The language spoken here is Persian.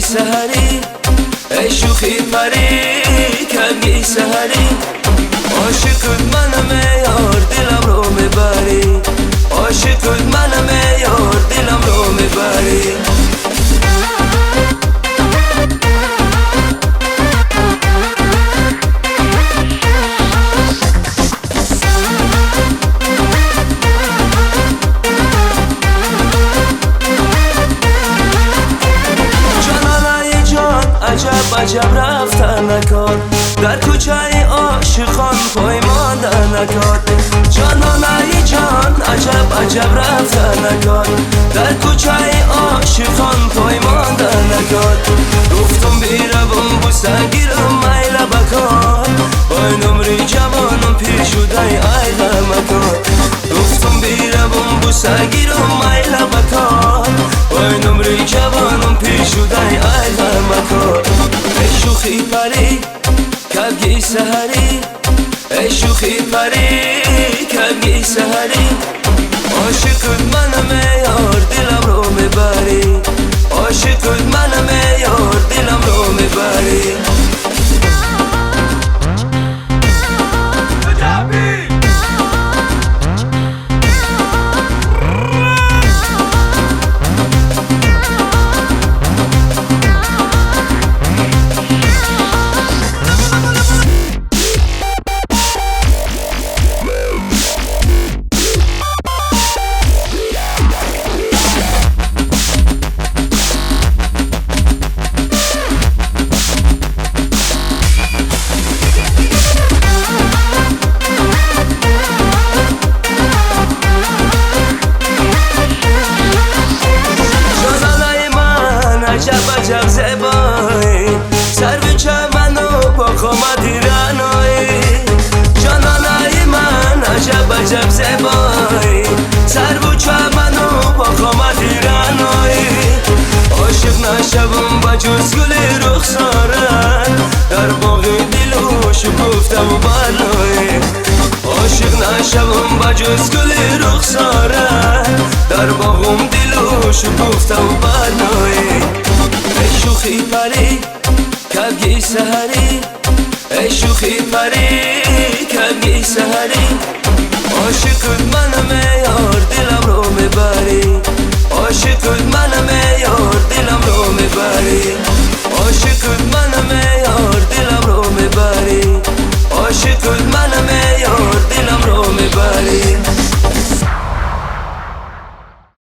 سحری ای شوخی پری کبگی سحری عاشقت منم یار دلم رو میبری عاشقت منم یار دلم رو میبری عجب رفتن نکن در کوچه عاشقان پای ماندن نکن جانانه جان عجب رفتن نکن در کوچه عاشقان پای ماندن نکن گفتم بیرم بوسه گیرم میل بکن بای نمری جوانم پیر شده ای غمکن گفتم بیرم بوسه گیرم میل بکن بای نمری جوانم پیر شده ای غمکن ای شوخی پری کبگی سحری ای شوخی پری کبگی سحری عاشقت منم یار دلم رو میبری عاشقت منم یار دلم رو میبری عجب زیبایی سر به چمنو با خامت ایرانایی جانانای من عجب زیبایی سر به چمنو با خامت ایرانایی عاشق نشوم با جز گل رخسارن در باغ دل و شکفته و بالایی عاشق نشوم با جز گل رخسارن در باغم دل و شکفته و بالایی ای شوخی پری کبگی سحری ای شوخی پری کبگی سحری عاشقت منم یار دلم رو میبری